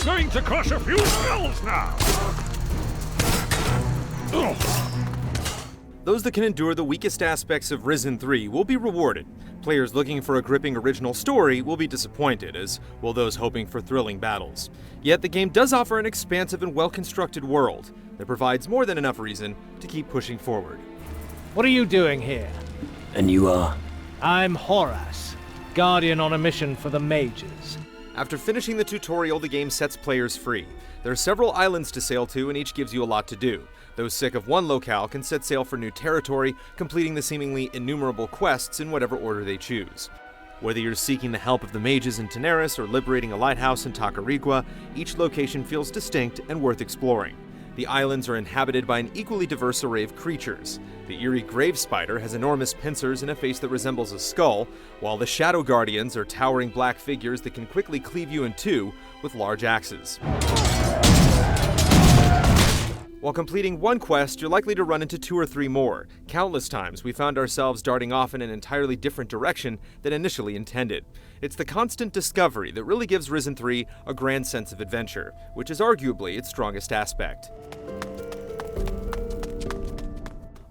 I'm going to crush a few skulls now! Those that can endure the weakest aspects of Risen 3 will be rewarded. Players looking for a gripping original story will be disappointed, as will those hoping for thrilling battles. Yet the game does offer an expansive and well-constructed world that provides more than enough reason to keep pushing forward. What are you doing here? And you are? I'm Horace, Guardian on a mission for the mages. After finishing the tutorial, the game sets players free. There are several islands to sail to, and each gives you a lot to do. Those sick of one locale can set sail for new territory, completing the seemingly innumerable quests in whatever order they choose. Whether you're seeking the help of the mages in Daenerys or liberating a lighthouse in Tacarigua, each location feels distinct and worth exploring. The islands are inhabited by an equally diverse array of creatures. The eerie grave spider has enormous pincers and a face that resembles a skull, while the shadow guardians are towering black figures that can quickly cleave you in two with large axes. While completing one quest, you're likely to run into 2 or 3 more. Countless times we found ourselves darting off in an entirely different direction than initially intended. It's the constant discovery that really gives Risen 3 a grand sense of adventure, which is arguably its strongest aspect.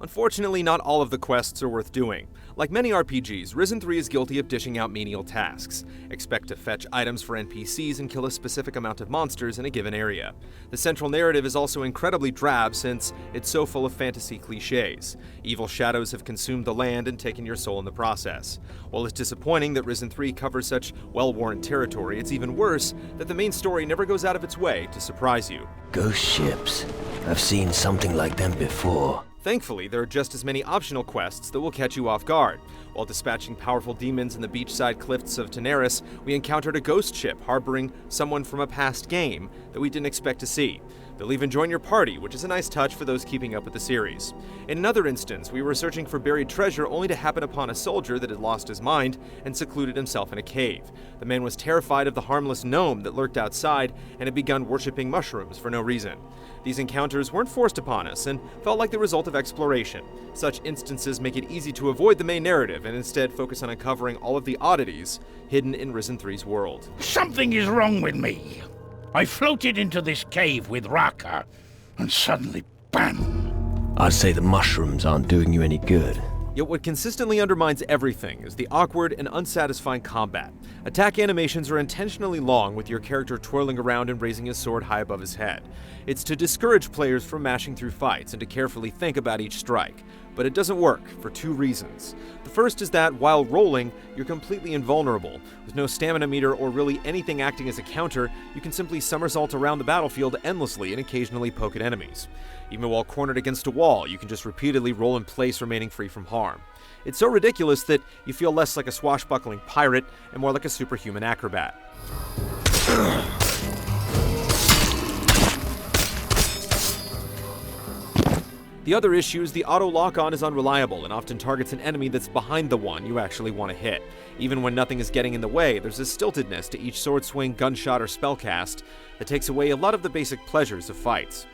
Unfortunately, not all of the quests are worth doing. Like many RPGs, Risen 3 is guilty of dishing out menial tasks. Expect to fetch items for NPCs and kill a specific amount of monsters in a given area. The central narrative is also incredibly drab since it's so full of fantasy cliches. Evil shadows have consumed the land and taken your soul in the process. While it's disappointing that Risen 3 covers such well-worn territory, it's even worse that the main story never goes out of its way to surprise you. Ghost ships. I've seen something like them before. Thankfully, there are just as many optional quests that will catch you off guard. While dispatching powerful demons in the beachside cliffs of Daenerys, we encountered a ghost ship harboring someone from a past game that we didn't expect to see. They'll even join your party, which is a nice touch for those keeping up with the series. In another instance, we were searching for buried treasure only to happen upon a soldier that had lost his mind and secluded himself in a cave. The man was terrified of the harmless gnome that lurked outside and had begun worshipping mushrooms for no reason. These encounters weren't forced upon us and felt like the result of exploration. Such instances make it easy to avoid the main narrative and instead focus on uncovering all of the oddities hidden in Risen 3's world. Something is wrong with me. I floated into this cave with Raka, and suddenly, bam! I'd say the mushrooms aren't doing you any good. Yet what consistently undermines everything is the awkward and unsatisfying combat. Attack animations are intentionally long, with your character twirling around and raising his sword high above his head. It's to discourage players from mashing through fights and to carefully think about each strike. But it doesn't work for 2 reasons. The first is that while rolling, you're completely invulnerable. With no stamina meter or really anything acting as a counter, you can simply somersault around the battlefield endlessly and occasionally poke at enemies. Even while cornered against a wall, you can just repeatedly roll in place, remaining free from harm. It's so ridiculous that you feel less like a swashbuckling pirate and more like a superhuman acrobat. The other issue is the auto lock-on is unreliable and often targets an enemy that's behind the one you actually want to hit. Even when nothing is getting in the way, there's a stiltedness to each sword swing, gunshot, or spellcast that takes away a lot of the basic pleasures of fights.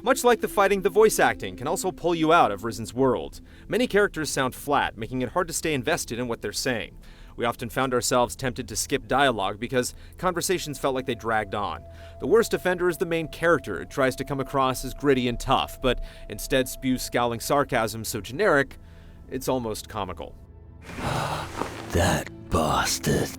Much like the fighting, the voice acting can also pull you out of Risen's world. Many characters sound flat, making it hard to stay invested in what they're saying. We often found ourselves tempted to skip dialogue because conversations felt like they dragged on. The worst offender is the main character. It tries to come across as gritty and tough, but instead spews scowling sarcasm so generic, it's almost comical. That bastard.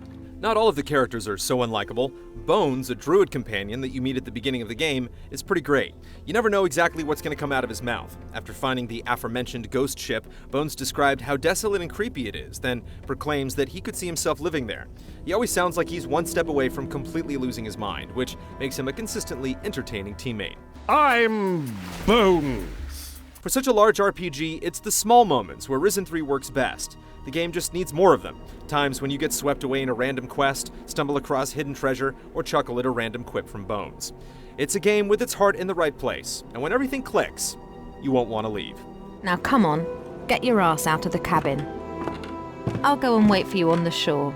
Not all of the characters are so unlikable. Bones, a druid companion that you meet at the beginning of the game, is pretty great. You never know exactly what's going to come out of his mouth. After finding the aforementioned ghost ship, Bones described how desolate and creepy it is, then proclaims that he could see himself living there. He always sounds like he's one step away from completely losing his mind, which makes him a consistently entertaining teammate. I'm Bones. For such a large RPG, it's the small moments where Risen 3 works best. The game just needs more of them. Times when you get swept away in a random quest, stumble across hidden treasure, or chuckle at a random quip from Bones. It's a game with its heart in the right place, and when everything clicks, you won't want to leave. Now come on, get your ass out of the cabin. I'll go and wait for you on the shore.